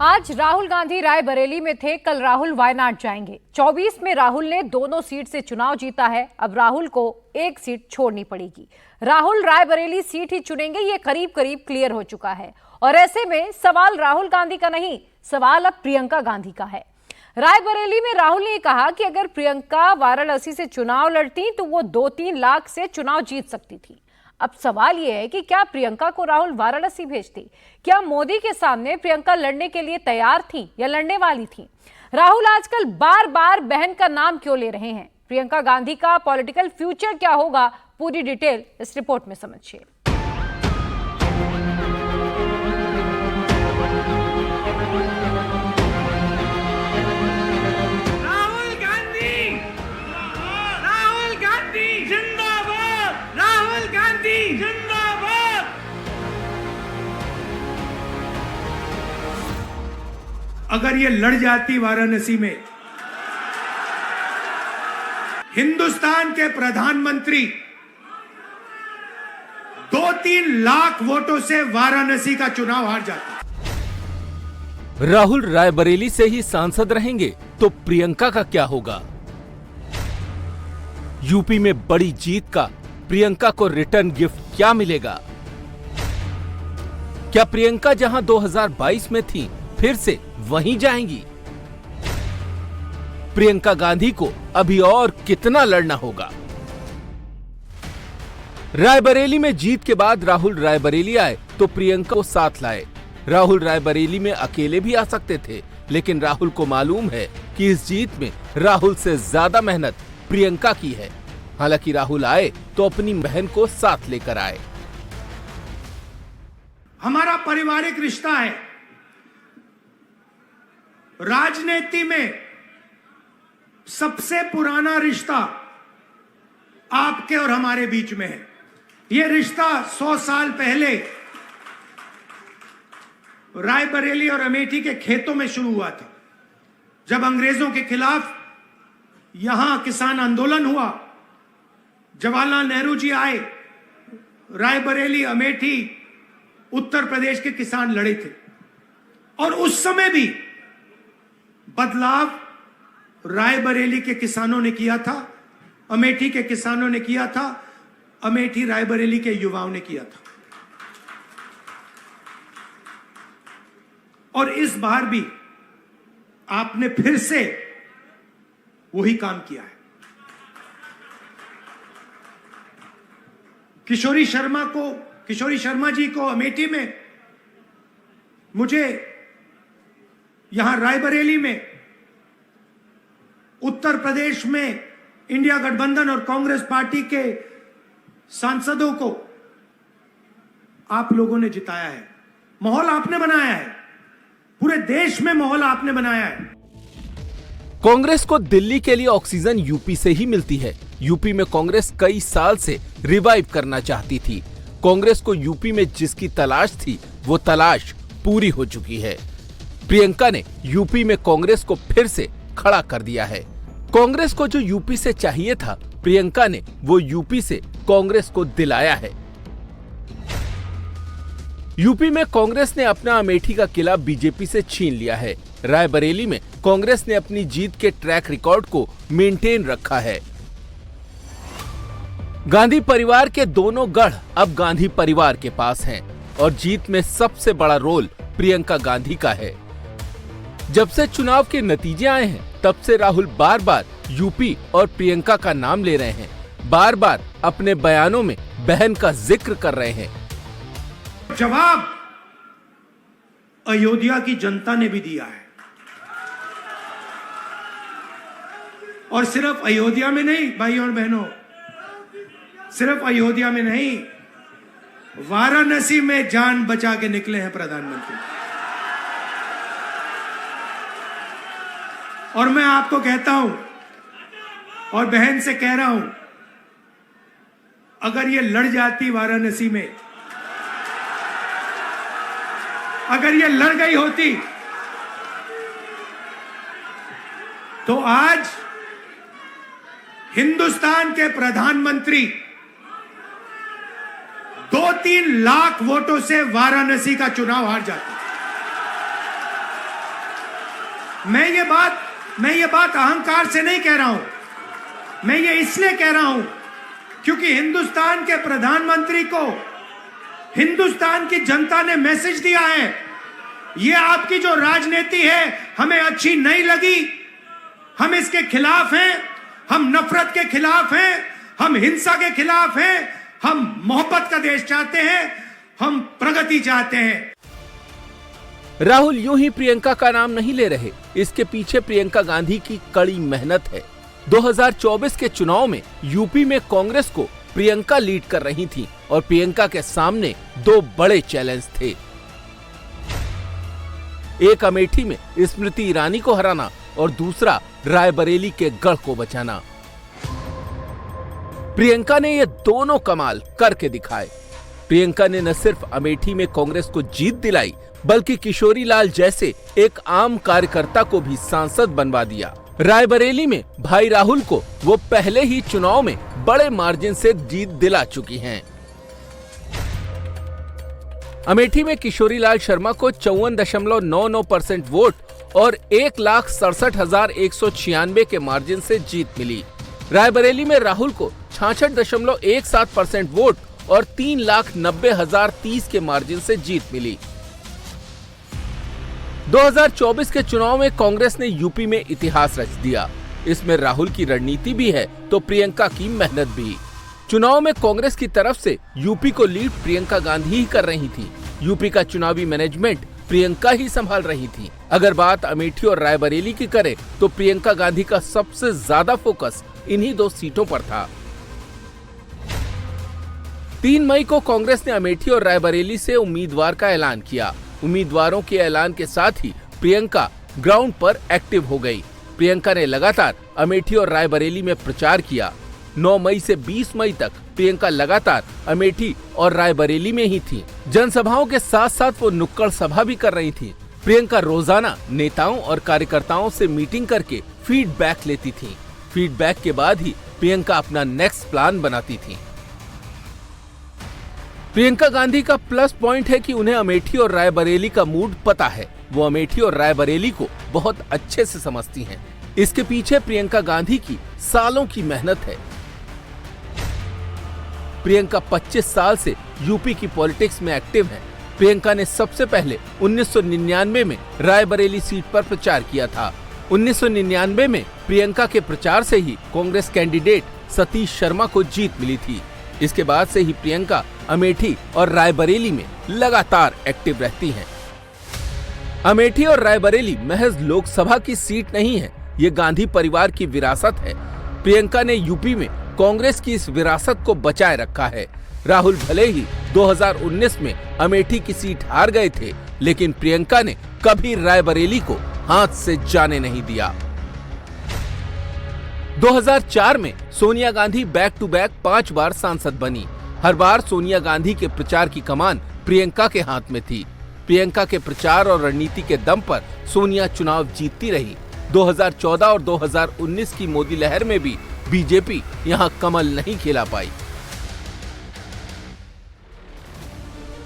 आज राहुल गांधी रायबरेली में थे, कल राहुल वायनाड जाएंगे। 24 में राहुल ने दोनों सीट से चुनाव जीता है, अब राहुल को एक सीट छोड़नी पड़ेगी। राहुल रायबरेली सीट ही चुनेंगे, ये करीब करीब क्लियर हो चुका है। और ऐसे में सवाल राहुल गांधी का नहीं, सवाल अब प्रियंका गांधी का है। रायबरेली में राहुल ने कहा कि अगर प्रियंका वाराणसी से चुनाव लड़ती तो वो 2-3 लाख से चुनाव जीत सकती थी। अब सवाल यह है कि क्या प्रियंका को राहुल वाराणसी भेजते? क्या मोदी के सामने प्रियंका लड़ने के लिए तैयार थी या लड़ने वाली थी? राहुल आजकल बार बार बहन का नाम क्यों ले रहे हैं? प्रियंका गांधी का पॉलिटिकल फ्यूचर क्या होगा? पूरी डिटेल इस रिपोर्ट में समझिए। अगर ये लड़ जाती वाराणसी में, हिंदुस्तान के प्रधानमंत्री 2-3 लाख वोटों से वाराणसी का चुनाव हार जाते। राहुल रायबरेली से ही सांसद रहेंगे तो प्रियंका का क्या होगा? यूपी में बड़ी जीत का प्रियंका को रिटर्न गिफ्ट क्या मिलेगा? क्या प्रियंका जहां 2022 में थी फिर से वहीं जाएंगी? प्रियंका गांधी को अभी और कितना लड़ना होगा? रायबरेली में जीत के बाद राहुल रायबरेली आए तो प्रियंका को साथ लाए। राहुल रायबरेली में अकेले भी आ सकते थे, लेकिन राहुल को मालूम है कि इस जीत में राहुल से ज्यादा मेहनत प्रियंका की है। हालांकि राहुल आए तो अपनी बहन को साथ लेकर आए। हमारा पारिवारिक रिश्ता है। राजनीति में सबसे पुराना रिश्ता आपके और हमारे बीच में है। यह रिश्ता 100 साल पहले रायबरेली और अमेठी के खेतों में शुरू हुआ था। जब अंग्रेजों के खिलाफ यहां किसान आंदोलन हुआ, जवाहरलाल नेहरू जी आए, रायबरेली, अमेठी, उत्तर प्रदेश के किसान लड़े थे। और उस समय भी बदलाव रायबरेली के किसानों ने किया था, अमेठी के किसानों ने किया था, अमेठी रायबरेली के युवाओं ने किया था। और इस बार भी आपने फिर से वही काम किया है। किशोरी शर्मा जी को अमेठी में, मुझे यहां रायबरेली में, उत्तर प्रदेश में इंडिया गठबंधन और कांग्रेस पार्टी के सांसदों को आप लोगों ने जिताया है। माहौल आपने बनाया है, पूरे देश में माहौल आपने बनाया है। कांग्रेस को दिल्ली के लिए ऑक्सीजन यूपी से ही मिलती है। यूपी में कांग्रेस कई साल से रिवाइव करना चाहती थी। कांग्रेस को यूपी में जिसकी तलाश थी वो तलाश पूरी हो चुकी है। प्रियंका ने यूपी में कांग्रेस को फिर से खड़ा कर दिया है। कांग्रेस को जो यूपी से चाहिए था, प्रियंका ने वो यूपी से कांग्रेस को दिलाया है। यूपी में कांग्रेस ने अपना अमेठी का किला बीजेपी से छीन लिया है। रायबरेली में कांग्रेस ने अपनी जीत के ट्रैक रिकॉर्ड को मेंटेन रखा है। गांधी परिवार के दोनों गढ़ अब गांधी परिवार के पास हैं और जीत में सबसे बड़ा रोल प्रियंका गांधी का है। जब से चुनाव के नतीजे आए हैं, तब से राहुल बार बार यूपी और प्रियंका का नाम ले रहे हैं, बार बार अपने बयानों में बहन का जिक्र कर रहे हैं। जवाब अयोध्या की जनता ने भी दिया है। और सिर्फ अयोध्या में नहीं भाइयों और बहनों, सिर्फ अयोध्या में नहीं, वाराणसी में जान बचा के निकले हैं प्रधानमंत्री। और मैं आपको कहता हूं और बहन से कह रहा हूं, अगर ये लड़ जाती वाराणसी में, अगर ये लड़ गई होती तो आज हिंदुस्तान के प्रधानमंत्री 2-3 लाख वोटों से वाराणसी का चुनाव हार जाते। मैं ये बात अहंकार से नहीं कह रहा हूं, मैं ये इसलिए कह रहा हूं क्योंकि हिंदुस्तान के प्रधानमंत्री को हिंदुस्तान की जनता ने मैसेज दिया है, ये आपकी जो राजनीति है हमें अच्छी नहीं लगी, हम इसके खिलाफ हैं, हम नफरत के खिलाफ हैं, हम हिंसा के खिलाफ हैं, हम मोहब्बत का देश चाहते हैं, हम प्रगति चाहते हैं। राहुल यूं ही प्रियंका का नाम नहीं ले रहे, इसके पीछे प्रियंका गांधी की कड़ी मेहनत है। 2024 के चुनाव में यूपी में कांग्रेस को प्रियंका लीड कर रही थी और प्रियंका के सामने दो बड़े चैलेंज थे। एक अमेठी में स्मृति ईरानी को हराना और दूसरा रायबरेली के गढ़ को बचाना। प्रियंका ने ये दोनों कमाल करके दिखाए। प्रियंका ने न सिर्फ अमेठी में कांग्रेस को जीत दिलाई, बल्कि किशोरी लाल जैसे एक आम कार्यकर्ता को भी सांसद बनवा दिया। रायबरेली में भाई राहुल को वो पहले ही चुनाव में बड़े मार्जिन से जीत दिला चुकी हैं। अमेठी में किशोरी लाल शर्मा को 54.99% वोट और 1,67,196 के मार्जिन से जीत मिली। रायबरेली में राहुल को 66.17% वोट और 3,90,030 के मार्जिन से जीत मिली। 2024 के चुनाव में कांग्रेस ने यूपी में इतिहास रच दिया। इसमें राहुल की रणनीति भी है तो प्रियंका की मेहनत भी। चुनाव में कांग्रेस की तरफ से यूपी को लीड प्रियंका गांधी ही कर रही थी। यूपी का चुनावी मैनेजमेंट प्रियंका ही संभाल रही थी। अगर बात अमेठी और रायबरेली की करें तो प्रियंका गांधी का सबसे ज्यादा फोकस इन्हीं दो सीटों पर था। 3 मई को कांग्रेस ने अमेठी और रायबरेली से उम्मीदवार का ऐलान किया। उम्मीदवारों के ऐलान के साथ ही प्रियंका ग्राउंड पर एक्टिव हो गई। प्रियंका ने लगातार अमेठी और रायबरेली में प्रचार किया। 9 मई से 20 मई तक प्रियंका लगातार अमेठी और रायबरेली में ही थी। जनसभाओं के साथ साथ वो नुक्कड़ सभा भी कर रही थी। प्रियंका रोजाना नेताओं और कार्यकर्ताओं से मीटिंग करके फीडबैक लेती थी। फीडबैक के बाद ही प्रियंका अपना नेक्स्ट प्लान बनाती थी। प्रियंका गांधी का प्लस पॉइंट है कि उन्हें अमेठी और रायबरेली का मूड पता है। वो अमेठी और रायबरेली को बहुत अच्छे से समझती हैं। इसके पीछे प्रियंका गांधी की सालों की मेहनत है। प्रियंका 25 साल से यूपी की पॉलिटिक्स में एक्टिव है। प्रियंका ने सबसे पहले 1999 में रायबरेली सीट पर प्रचार किया था। 1999 में प्रियंका के प्रचार से ही कांग्रेस कैंडिडेट सतीश शर्मा को जीत मिली थी। इसके बाद से ही प्रियंका अमेठी और रायबरेली में लगातार एक्टिव रहती हैं। अमेठी और रायबरेली महज लोकसभा की सीट नहीं है, ये गांधी परिवार की विरासत है। प्रियंका ने यूपी में कांग्रेस की इस विरासत को बचाए रखा है। राहुल भले ही 2019 में अमेठी की सीट हार गए थे, लेकिन प्रियंका ने कभी रायबरेली को हाथ से जाने नहीं दिया। 2004 में Sonia Gandhi back to back 5 बार सांसद बनी। हर बार सोनिया गांधी के प्रचार की कमान प्रियंका के हाथ में थी। प्रियंका के प्रचार और रणनीति के दम पर सोनिया चुनाव जीतती रही। 2014 और 2019 की मोदी लहर में भी बीजेपी यहां कमल नहीं खिला पाई।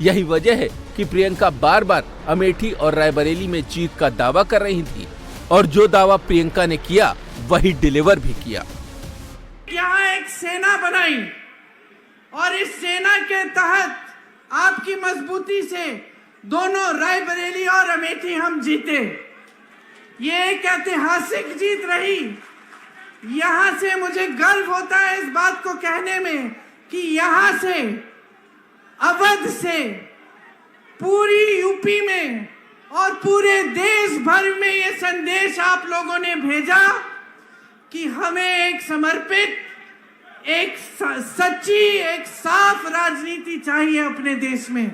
यही वजह है कि प्रियंका बार बार अमेठी और रायबरेली में जीत का दावा कर रही थी और जो दावा प्रियंका ने किया वही डिलीवर भी किया। यहाँ एक सेना बनाई और इस सेना के तहत आपकी मजबूती से दोनों रायबरेली और अमेठी हम जीते। ये एक ऐतिहासिक जीत रही। यहाँ से मुझे गर्व होता है इस बात को कहने में कि यहाँ से अवध से पूरी यूपी में और पूरे देश भर में ये संदेश आप लोगों ने भेजा कि हमें एक समर्पित, एक सच्ची, एक साफ राजनीति चाहिए अपने देश में।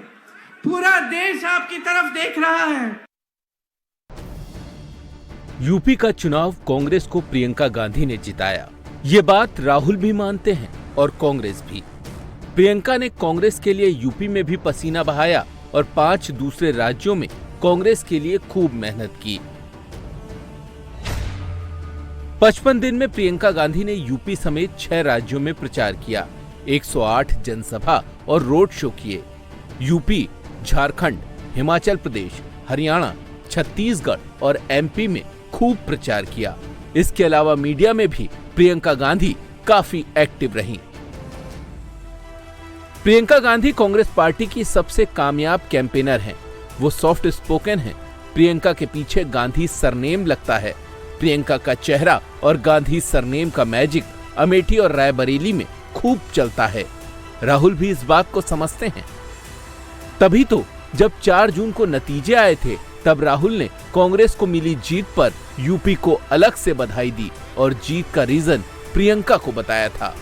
पूरा देश आपकी तरफ देख रहा है। यूपी का चुनाव कांग्रेस को प्रियंका गांधी ने जिताया। ये बात राहुल भी मानते हैं और कांग्रेस भी। प्रियंका ने कांग्रेस के लिए यूपी में भी पसीना बहाया और 5 दूसरे राज्यों में कांग्रेस के लिए खूब मेहनत की। 55 दिन में प्रियंका गांधी ने यूपी समेत 6 राज्यों में प्रचार किया। 108 जनसभा और रोड शो किए। यूपी, झारखंड, हिमाचल प्रदेश, हरियाणा, छत्तीसगढ़ और एमपी में खूब प्रचार किया। इसके अलावा मीडिया में भी प्रियंका गांधी काफी एक्टिव रहीं। प्रियंका गांधी कांग्रेस पार्टी की सबसे कामयाब कैंपेनर हैं। वो सॉफ्ट स्पोकन हैं। प्रियंका के पीछे गांधी सरनेम लगता है। प्रियंका का चेहरा और गांधी सरनेम का मैजिक अमेठी और रायबरेली में खूब चलता है। राहुल भी इस बात को समझते हैं। तभी तो जब 4 जून को नतीजे आए थे, तब राहुल ने कांग्रेस को मिली जीत पर यूपी को अलग से बधाई दी और जीत का रीजन प्रियंका को बताया था।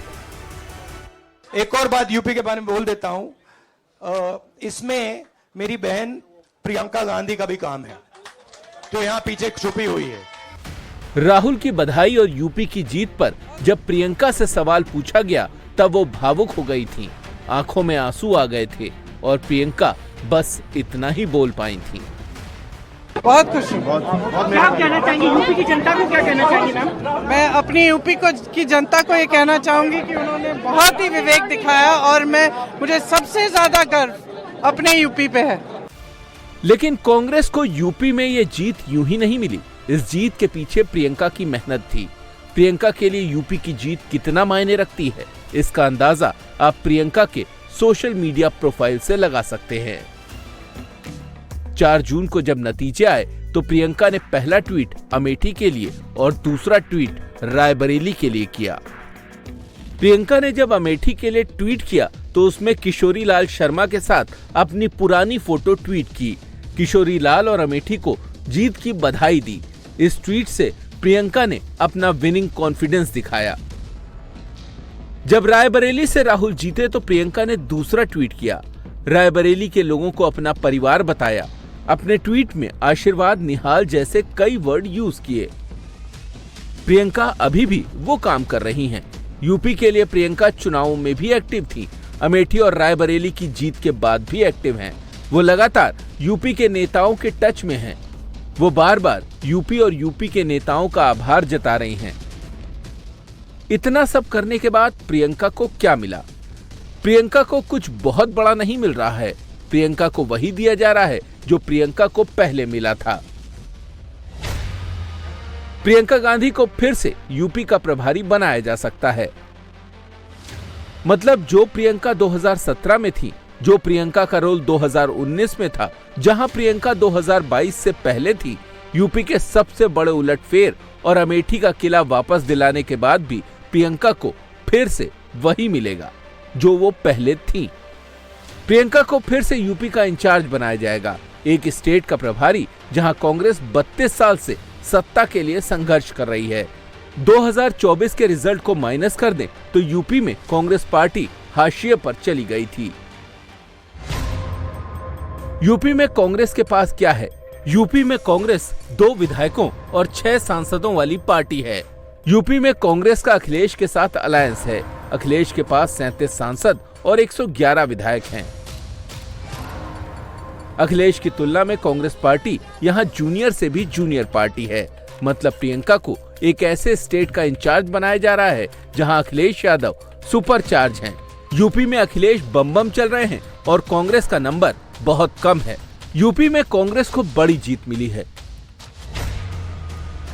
एक और बात यूपी के बारे में बोल देता हूं, इसमें मेरी बहन प्रियंका गांधी का भी काम है, तो यहां पीछे छुपी हुई है। राहुल की बधाई और यूपी की जीत पर जब प्रियंका से सवाल पूछा गया, तब वो भावुक हो गई थी। आंखों में आंसू आ गए थे और प्रियंका बस इतना ही बोल पाई थी। बहुत खुश हूँ। क्या आप कहना चाहेंगे यूपी की जनता को, क्या कहना चाहेंगे मैम? मैं अपनी यूपी की जनता को ये कहना चाहूंगी कि उन्होंने बहुत ही विवेक दिखाया और मुझे सबसे ज्यादा गर्व अपने यूपी पे है। लेकिन कांग्रेस को यूपी में ये जीत यूं ही नहीं मिली। इस जीत के पीछे प्रियंका की मेहनत थी। प्रियंका के लिए यूपी की जीत कितना मायने रखती है, इसका अंदाजा आप प्रियंका के सोशल मीडिया प्रोफाइल से लगा सकते हैं। 4 जून को जब नतीजे आए तो प्रियंका ने पहला ट्वीट अमेठी के लिए और दूसरा ट्वीट रायबरेली के लिए किया। प्रियंका ने जब अमेठी के लिए ट्वीट किया तो उसमें किशोरी लाल शर्मा के साथ अपनी पुरानी फोटो ट्वीट की। किशोरी लाल और अमेठी को जीत की बधाई दी। इस ट्वीट से प्रियंका ने अपना विनिंग कॉन्फिडेंस दिखाया। जब रायबरेली से राहुल जीते तो प्रियंका ने दूसरा ट्वीट किया। रायबरेली के लोगों को अपना परिवार बताया। अपने ट्वीट में आशीर्वाद, निहाल जैसे कई वर्ड यूज किए। प्रियंका अभी भी वो काम कर रही हैं। यूपी के लिए प्रियंका चुनावों में भी एक्टिव थी। अमेठी और रायबरेली की जीत के बाद भी एक्टिव हैं। वो लगातार यूपी के नेताओं के टच में हैं। वो बार बार यूपी और यूपी के नेताओं का आभार जता रही हैं। इतना सब करने के बाद प्रियंका को क्या मिला? प्रियंका को कुछ बहुत बड़ा नहीं मिल रहा है। प्रियंका को वही दिया जा रहा है जो प्रियंका को पहले मिला था। प्रियंका गांधी को फिर से यूपी का प्रभारी बनाया जा सकता है। मतलब जो प्रियंका 2017 में थी, जो प्रियंका का रोल 2019 में था, जहां प्रियंका 2022 से पहले थी, यूपी के सबसे बड़े उलटफेर और अमेठी का किला वापस दिलाने के बाद भी प्रियंका को फिर से वही मिलेगा जो वो पहले थी। प्रियंका को फिर से यूपी का इंचार्ज बनाया जाएगा, एक स्टेट का प्रभारी जहां कांग्रेस 32 साल से सत्ता के लिए संघर्ष कर रही है। 2024 के रिजल्ट को माइनस कर दें तो यूपी में कांग्रेस पार्टी हाशिए पर चली गई थी। यूपी में कांग्रेस के पास क्या है? यूपी में कांग्रेस 2 विधायकों और 6 सांसदों वाली पार्टी है। यूपी में कांग्रेस का अखिलेश के साथ अलायंस है। अखिलेश के पास 37 सांसद और 111 विधायक हैं। अखिलेश की तुलना में कांग्रेस पार्टी यहां जूनियर से भी जूनियर पार्टी है। मतलब प्रियंका को एक ऐसे स्टेट का इंचार्ज बनाया जा रहा है जहां अखिलेश यादव सुपर चार्ज हैं। यूपी में अखिलेश बम बम चल रहे हैं और कांग्रेस का नंबर बहुत कम है। यूपी में कांग्रेस को बड़ी जीत मिली है।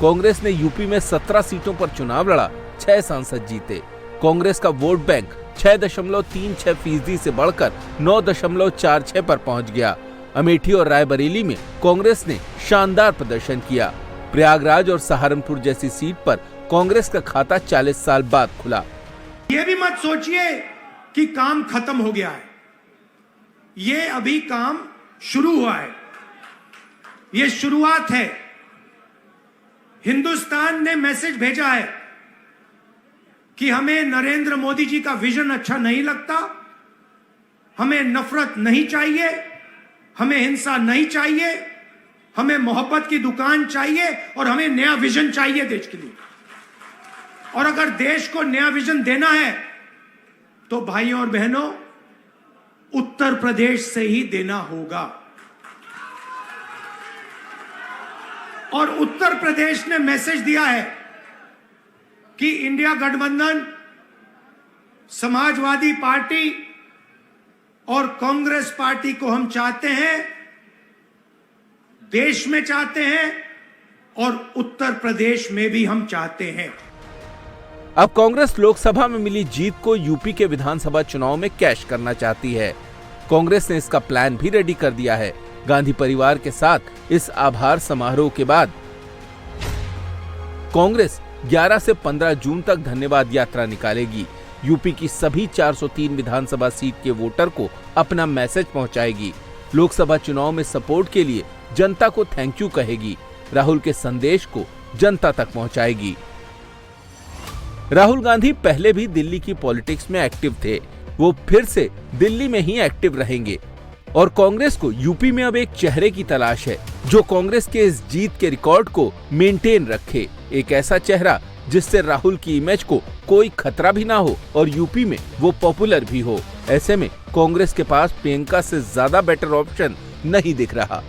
कांग्रेस ने यूपी में 17 सीटों पर चुनाव लड़ा, 6 सांसद जीते। कांग्रेस का वोट बैंक 6.36% से बढ़कर 9.46 पर पहुंच गया। अमेठी और रायबरेली में कांग्रेस ने शानदार प्रदर्शन किया। प्रयागराज और सहारनपुर जैसी सीट पर कांग्रेस का खाता 40 साल बाद खुला। ये भी मत सोचिए कि काम खत्म हो गया है। ये अभी काम शुरू हुआ है। ये शुरुआत है। हिंदुस्तान ने मैसेज भेजा है कि हमें नरेंद्र मोदी जी का विजन अच्छा नहीं लगता, हमें नफरत नहीं चाहिए, हमें हिंसा नहीं चाहिए, हमें मोहब्बत की दुकान चाहिए और हमें नया विजन चाहिए देश के लिए। और अगर देश को नया विजन देना है तो भाइयों और बहनों, उत्तर प्रदेश से ही देना होगा। और उत्तर प्रदेश ने मैसेज दिया है कि इंडिया गठबंधन, समाजवादी पार्टी और कांग्रेस पार्टी को हम चाहते हैं, देश में चाहते हैं और उत्तर प्रदेश में भी हम चाहते हैं। अब कांग्रेस लोकसभा में मिली जीत को यूपी के विधानसभा चुनाव में कैश करना चाहती है। कांग्रेस ने इसका प्लान भी रेडी कर दिया है। गांधी परिवार के साथ इस आभार समारोह के बाद कांग्रेस 11 से 15 जून तक धन्यवाद यात्रा निकालेगी। यूपी की सभी 403 विधानसभा सीट के वोटर को अपना मैसेज पहुंचाएगी। लोकसभा चुनाव में सपोर्ट के लिए जनता को थैंक यू कहेगी। राहुल के संदेश को जनता तक पहुंचाएगी। राहुल गांधी पहले भी दिल्ली की पॉलिटिक्स में एक्टिव थे। वो फिर से दिल्ली में ही एक्टिव रहेंगे और कांग्रेस को यूपी में अब एक चेहरे की तलाश है जो कांग्रेस के इस जीत के रिकॉर्ड को मेंटेन रखे। एक ऐसा चेहरा जिससे राहुल की इमेज को कोई खतरा भी ना हो और यूपी में वो पॉपुलर भी हो। ऐसे में कांग्रेस के पास प्रियंका से ज्यादा बेटर ऑप्शन नहीं दिख रहा।